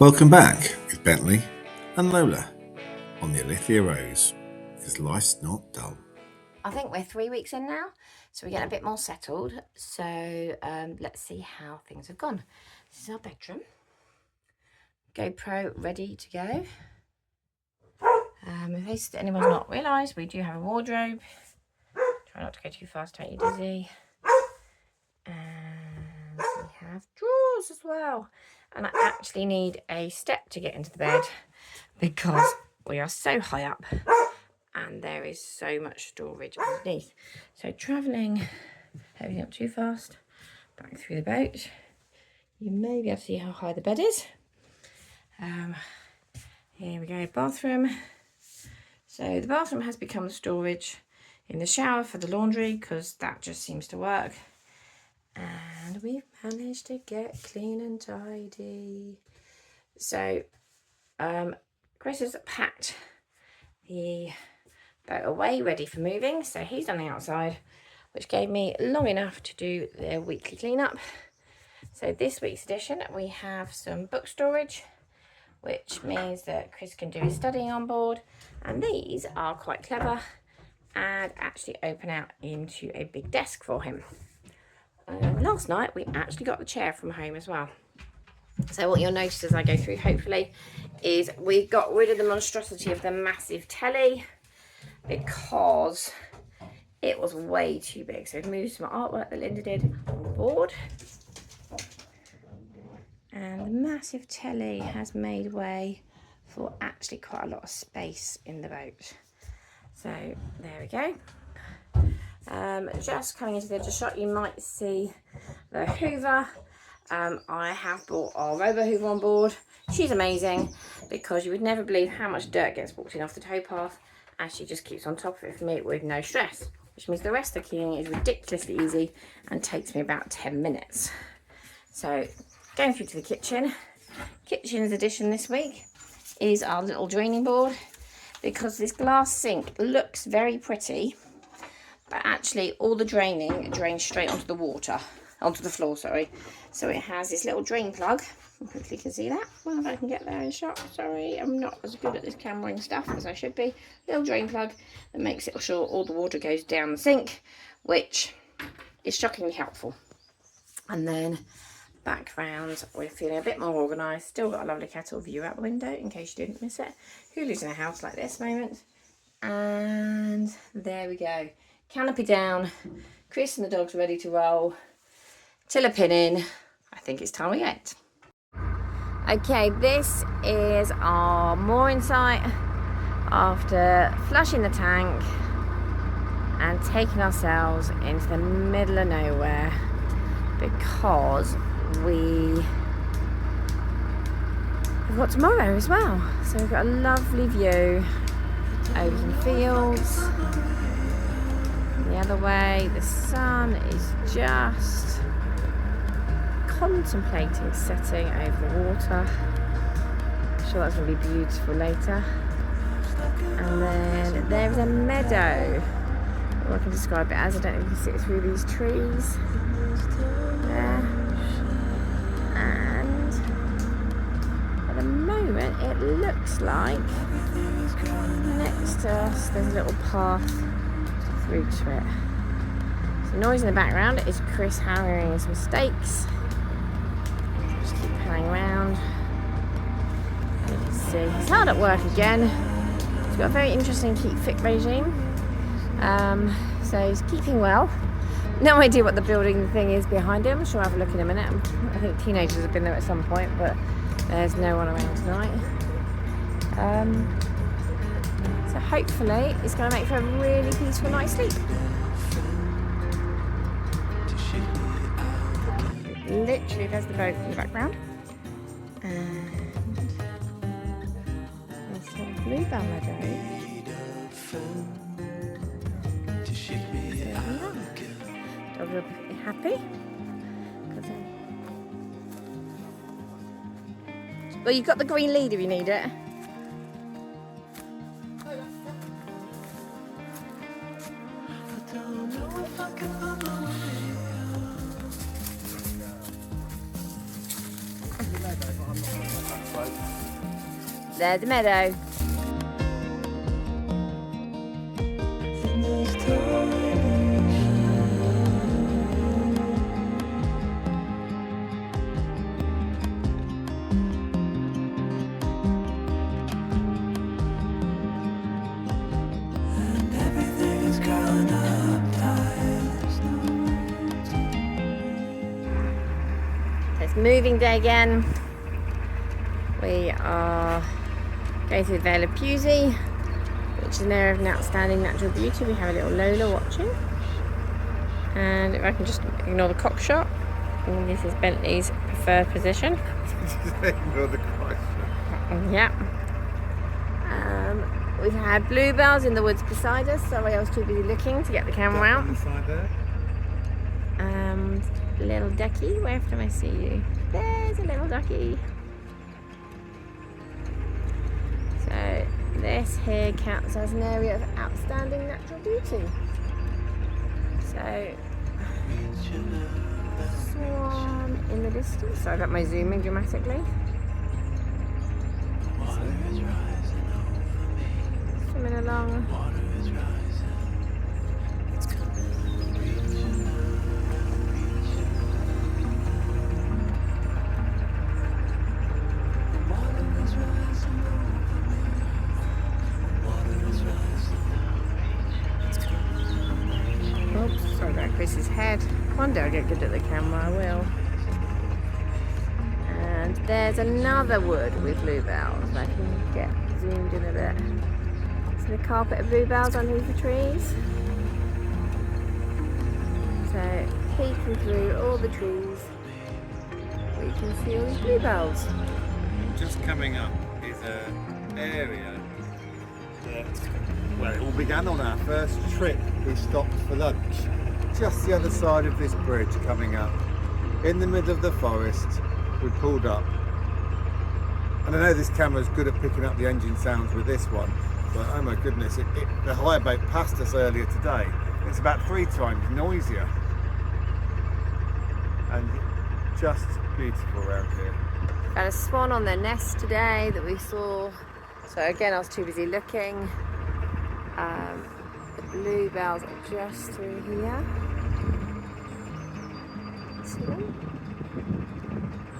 Welcome back with Bentley and Lola on the Alethea Rose, because life's not dull. I think we're 3 weeks in now, so we're getting a bit more settled. So let's see how things have gone. This is our bedroom. GoPro ready to go. In case anyone's not realised, we do have a wardrobe. Try not to go too fast, don't you dizzy. And we have drawers as well. And I actually need a step to get into the bed because we are so high up and there is so much storage underneath. So travelling, hopefully not too fast, back through the boat. You may be able to see how high the bed is. Here we go, bathroom. So the bathroom has become storage in the shower for the laundry because that just seems to work. And we've managed to get clean and tidy. So Chris has packed the boat away, ready for moving. So he's done the outside, which gave me long enough to do the weekly cleanup. So this week's edition, we have some book storage, which means that Chris can do his studying on board. And these are quite clever and actually open out into a big desk for him. Last night, we actually got the chair from home as well. So what you'll notice as I go through, hopefully, is we got rid of the monstrosity of the massive telly because it was way too big. So we've moved some artwork that Linda did on board. And the massive telly has made way for actually quite a lot of space in the boat. So there we go. Just coming into the edge of shot, you might see the Hoover. I have brought our Robo Hoover on board. She's amazing because you would never believe how much dirt gets walked in off the towpath, and she just keeps on top of it for me with no stress, which means the rest of the cleaning is ridiculously easy and takes me about 10 minutes. So going through to the kitchen. Kitchen's addition this week is our little draining board, because this glass sink looks very pretty, but actually all the draining drains straight onto the floor, sorry. So it has this little drain plug. Hopefully you can see that. Well, if I can get there in shot. Sorry, I'm not as good at this cameraing stuff as I should be. Little drain plug that makes it sure all the water goes down the sink, which is shockingly helpful. And then background, we're feeling a bit more organised. Still got a lovely kettle view out the window in case you didn't miss it. Who lives in a house like this moment? And there we go. Canopy down. Chris and the dog's ready to roll. Tiller pin in. I think it's time we ate. Okay, this is our mooring site after flushing the tank and taking ourselves into the middle of nowhere because we have got tomorrow as well. So we've got a lovely view over some fields. The other way, the sun is just contemplating setting over the water. I'm sure that's going to be beautiful later. And then there's a meadow. Or I can describe it as, I don't know if you can see it through these trees. There. And at the moment it looks like next to us there's a little path through to it. So noise in the background is Chris hammering some stakes. Just keep playing around. You can see he's hard at work again. He's got a very interesting keep fit regime. So he's keeping well. No idea what the building thing is behind him. I'm sure I'll have a look in a minute. I think teenagers have been there at some point, but there's no one around tonight. So hopefully it's going to make for a really peaceful night's sleep. Literally there's the boat in the background. And there's some bluebell meadow. Dog will be happy. Well, you've got the green lead if you need it. there's a meadow. It's moving day again. We are going through the Vale of Pewsey, which is an area of an outstanding natural beauty. We have a little Lola watching. And if I can just ignore the cock shot, and this is Bentley's preferred position. Ignore the question. Yeah. We've had bluebells in the woods beside us. Sorry, I was too busy looking to get the camera out. Inside there. Little ducky, where can I see you? There's a little ducky. So this here counts as an area of outstanding natural beauty. So swan in the distance. Sorry about my zooming dramatically. Swimming along. Oops, sorry about Chris's head. One day I'll get good at the camera, I will. And there's another wood with bluebells. I can get zoomed in a bit. So the carpet of bluebells underneath the trees. So peeking through all the trees, we can see all these bluebells. Just coming up is an area that, well, it all began on our first trip. We stopped for lunch just the other side of this bridge, coming up in the middle of the forest. We pulled up, and I know this camera's good at picking up the engine sounds with this one, but oh my goodness, the hire boat passed us earlier today. It's about 3 times noisier, and just beautiful around here. Got a swan on their nest today that we saw. So again, I was too busy looking. The bluebells are just through here. See them?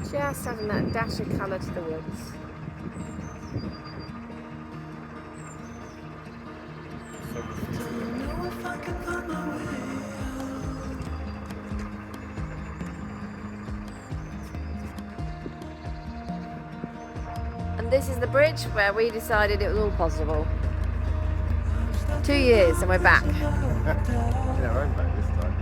Just adding that dash of colour to the woods. And this is the bridge where we decided it was all possible. 2 years and we're back. Yeah, we're back this time.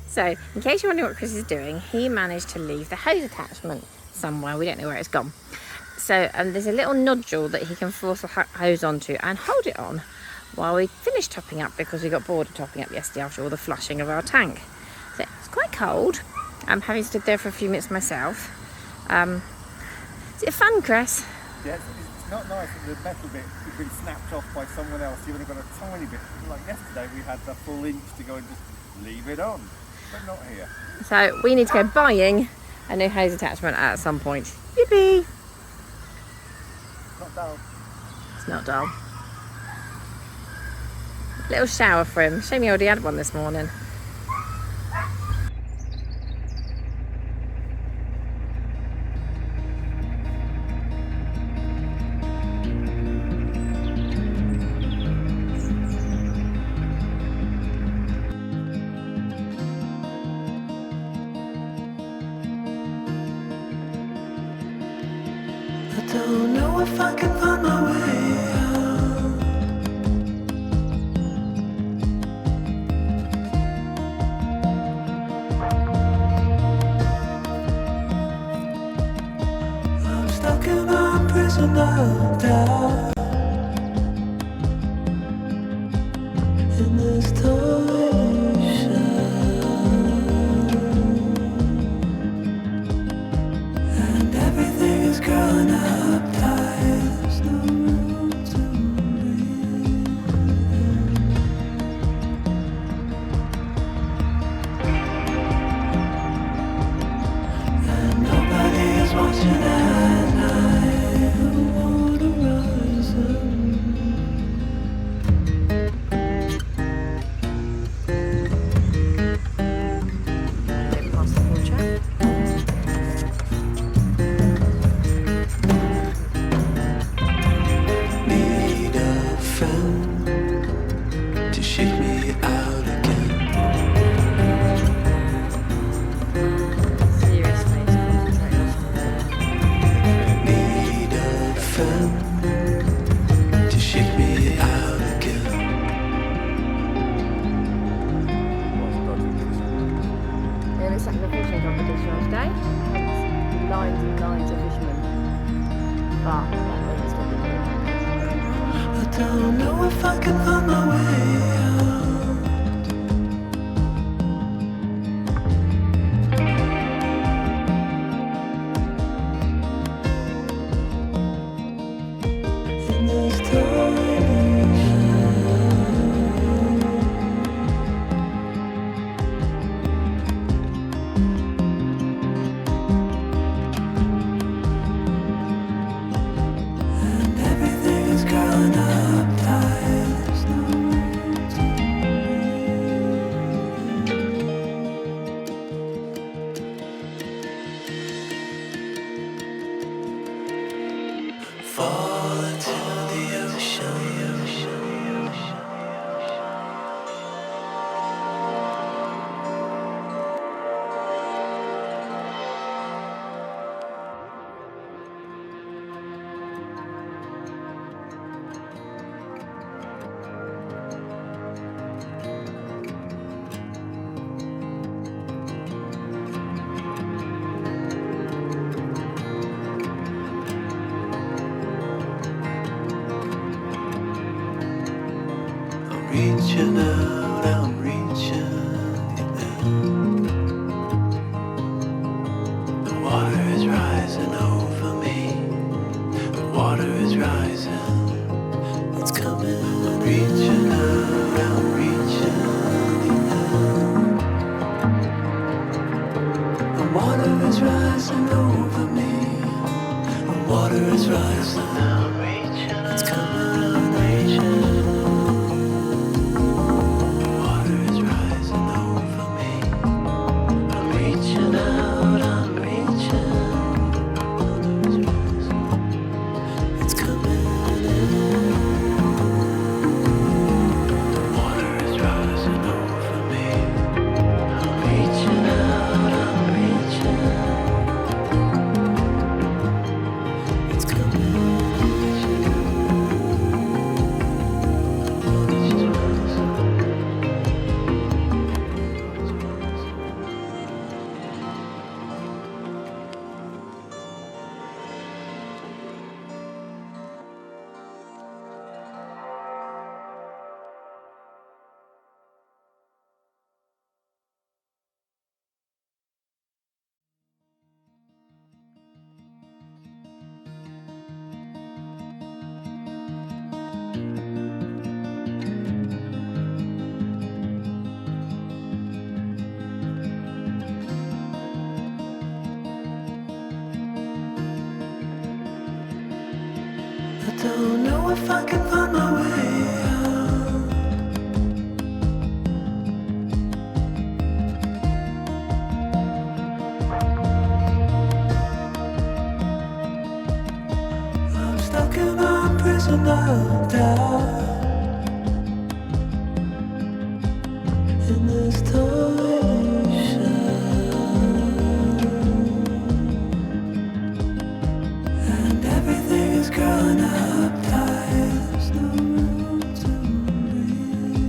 So, in case you're wondering what Chris is doing, he managed to leave the hose attachment somewhere. We don't know where it's gone. So, there's a little nodule that he can force the hose onto and hold it on while we finish topping up, because we got bored of topping up yesterday after all the flushing of our tank. So, it's quite cold. I'm having stood there for a few minutes myself. Is it fun, Chris? Yeah, it's not nice that the metal bit has been snapped off by someone else. You've only got a tiny bit. Like yesterday, we had the full inch to go and just leave it on, but not here. So we need to go buying a new hose attachment at some point. Yippee! Not dull. It's not dull. Little shower for him. Shame he already had one this morning. I don't know if I can find my way out. in this ocean, and everything is growing up tight. There's no room to breathe, and nobody is watching at night. The water rises. Bit past the portrait. Need a friend to shake me out again. Seriously, it's concentrate. Need a friend to shake me out again. It looks like the fishing competition on today. Lines and lines of fishermen. But that doesn't stop it doing I don't know if I can find my way out. In this and everything is growing up tight. There's no room to breathe. Fall into the ocean. I'm reaching out, I'm reaching in. The water is rising over me. The water is rising. It's coming. I'm reaching out, I'm reaching in. The water is rising over me. The water is rising. I'm reaching. It's coming. I'm reaching. Water is rising over me. I'm reaching out, I'm reaching. Water is rising. It's coming in. Water is rising over me. I'm reaching out, I'm reaching. It's coming. I don't know if I can find my way out. I'm stuck in a prison of doubt. In this ocean, and everything is growing up tight. There's no room to breathe,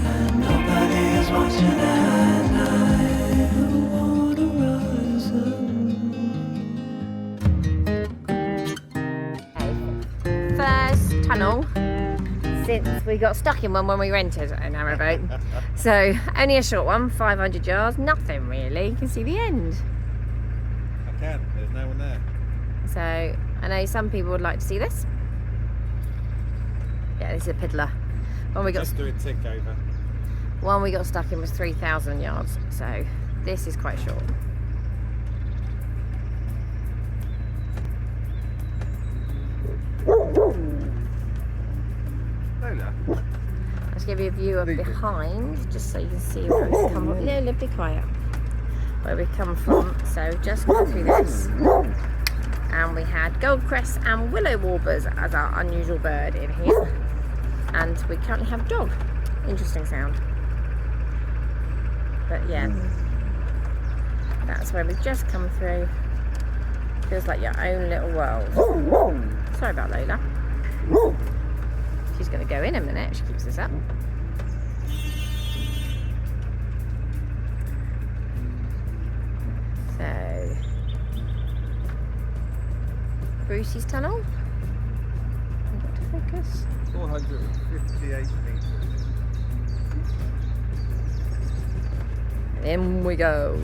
and nobody is watching at night. The water rises. tunnel since we got stuck in one when we rented a narrowboat. So only a short one, 500 yards, nothing really. You can see the end. I can, there's no one there. So I know some people would like to see this. Yeah, this is a piddler. Just do a tick over. One we got stuck in was 3,000 yards, so this is quite short. Lola. Let's give you a view of behind, just so you can see where we've come from. Lola, be quiet. Where we've come from. So just gone through this. And we had goldcrests and willow warblers as our unusual bird in here. And we currently have dog. Interesting sound. But yeah, that's where we've just come through. Feels like your own little world. Sorry about Lola. She's going to go in a minute if she keeps this up. So, Brucey's tunnel. I've got to focus. 458 metres. In we go.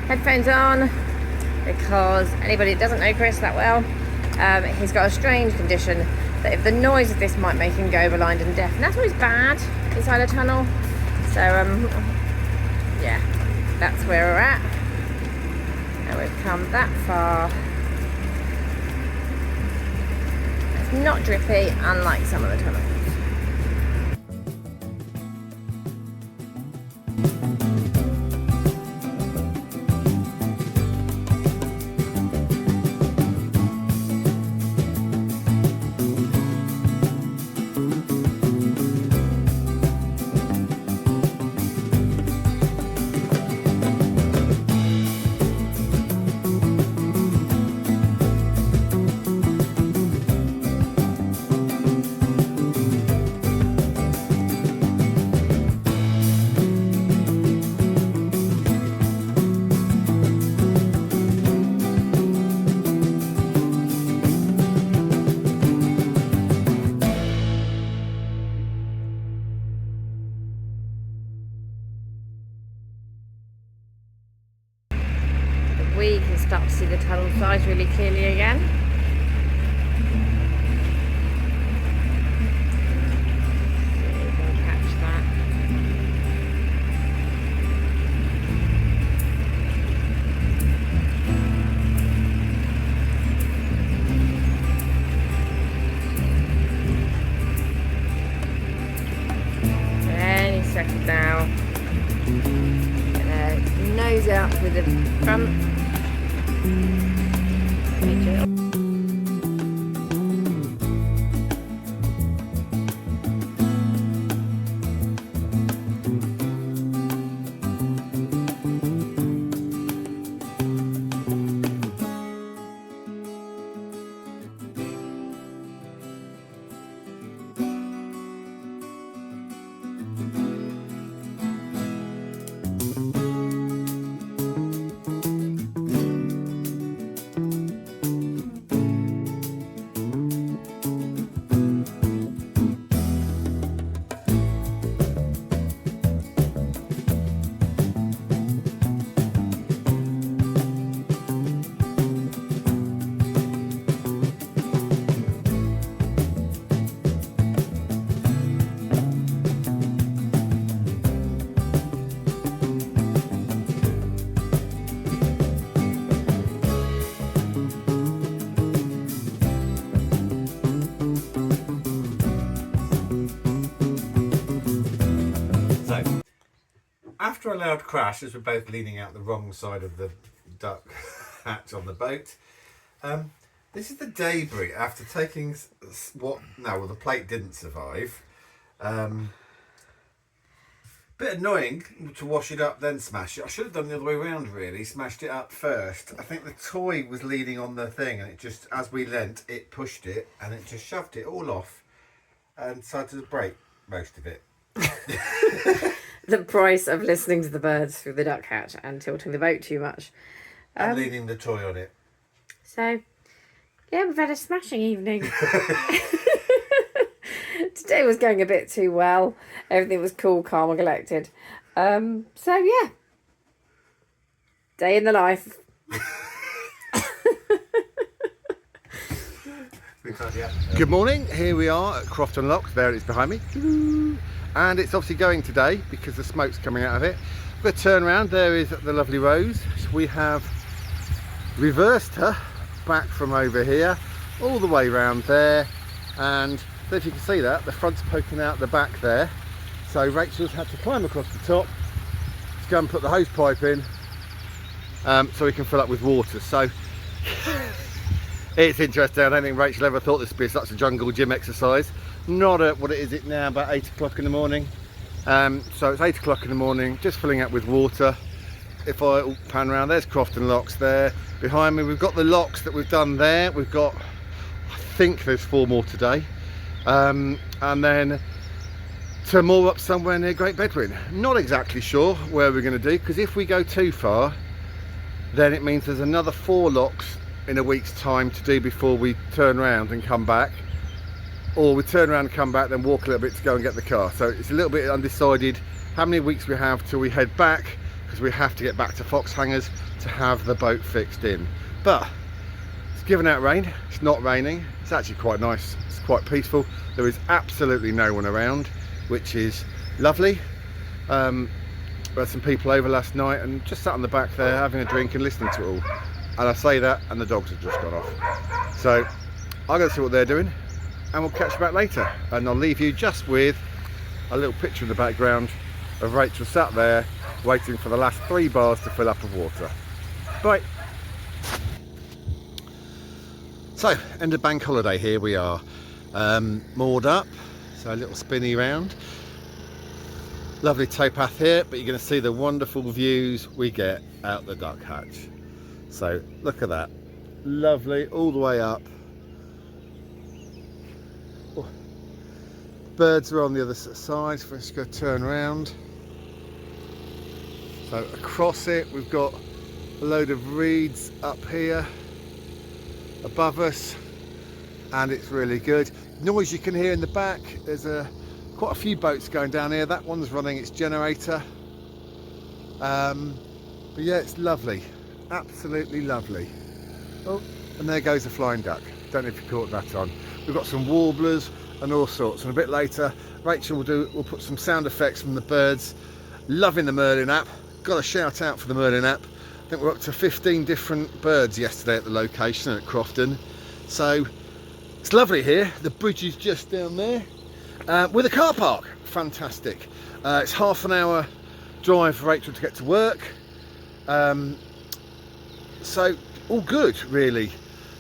Headphones on, because anybody that doesn't know Chris that well, he's got a strange condition that if the noise of this might make him go blind and deaf, and that's always bad inside a tunnel. So yeah, that's where we're at, and we've come that far. It's not drippy, unlike some of the tunnels. We can start to see the tunnel sides really clearly again. So you can catch that. Any second now. Nose out with the front. After a loud crash, as we're both leaning out the wrong side of the duck hatch on the boat, This is the debris after taking the plate didn't survive. Bit annoying to wash it up then smash it. I should have done the other way around really, smashed it up first. I think the toy was leaning on the thing and it just, as we leant, it pushed it and it just shoved it all off and decided to break most of it. The price of listening to the birds through the duck hatch and tilting the boat too much. And leaning the toy on it. So, yeah, we've had a smashing evening. Today was going a bit too well. Everything was cool, calm and collected. So, yeah. Day in the life. Good morning. Here we are at Crofton Locks. There it is behind me. And it's obviously going today because the smoke's coming out of it. We're going to turn around. There is the lovely Rose. We have reversed her back from over here all the way round there, and if you can see that the front's poking out the back there, so Rachel's had to climb across the top to go and put the hose pipe in so we can fill up with water. So it's interesting. I don't think Rachel ever thought this would be such a jungle gym exercise. Not at what it now, about 8 o'clock in the morning. So it's 8 o'clock in the morning, just filling up with water. If I pan around, there's Crofton Locks there. Behind me we've got the locks that we've done there. We've got, I think there's 4 more today. And then to moor up somewhere near Great Bedouin. Not exactly sure where we're going to do, because if we go too far, then it means there's another 4 locks in a week's time to do before we turn around and come back. Or we turn around and come back, then walk a little bit to go and get the car. So it's a little bit undecided how many weeks we have till we head back, because we have to get back to Fox Hangers to have the boat fixed in. But it's given out rain. It's not raining. It's actually quite nice. It's quite peaceful. There is absolutely no one around, which is lovely. We had some people over last night and just sat on the back there having a drink and listening to it all. And I say that and the dogs have just gone off. So I'm going to see what they're doing and we'll catch you back later. And I'll leave you just with a little picture in the background of Rachel sat there waiting for the last 3 bars to fill up of water. Bye. So, end of bank holiday, here we are. Moored up, so a little spinny round. Lovely towpath here, but you're going to see the wonderful views we get out the duck hatch. So, look at that. Lovely, all the way up. Oh. Birds are on the other side, so let's go turn around. So across it we've got a load of reeds up here above us, and it's really good. Noise you can hear in the back, there's quite a few boats going down here. That one's running its generator. But yeah, it's lovely, absolutely lovely. Oh, and there goes a flying duck. Don't know if you caught that on. We've got some warblers and all sorts, and a bit later Rachel will put some sound effects from the birds. Loving the Merlin app. Got a shout out for the Merlin app. I think we're up to 15 different birds yesterday at the location at Crofton. So it's lovely here. The bridge is just down there with a car park. Fantastic. It's half an hour drive for Rachel to get to work. So all good really.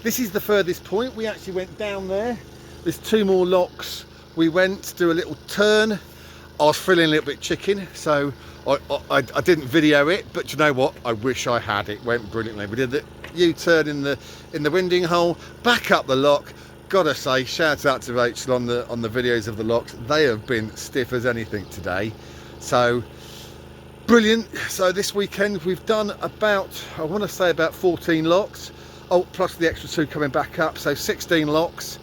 This is the furthest point. We actually went down there. There's 2 more locks. We went to do a little turn. I was feeling a little bit chicken, so I didn't video it, but you know what? I wish I had. It went brilliantly. We did the U-turn in the winding hole, back up the lock. Gotta say, shout out to Rachel on the videos of the locks. They have been stiff as anything today. So brilliant. So this weekend we've done about, I want to say about 14 locks. Oh, plus the extra 2 coming back up, so 16 locks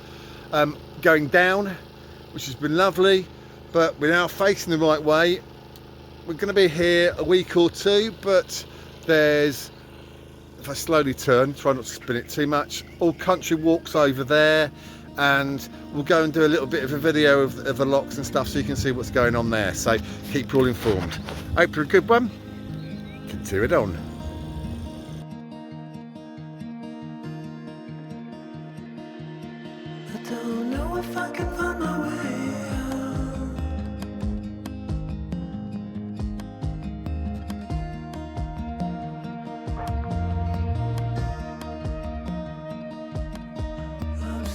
going down, which has been lovely. But we're now facing the right way. We're going to be here a week or 2, but there's, if I slowly turn, try not to spin it too much, all country walks over there, and we'll go and do a little bit of a video of the locks and stuff so you can see what's going on there. So keep you all informed. Hope you're a good one. Continue it on. I don't know if I can find my way out.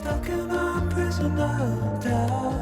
Stuck in a prison of doubt.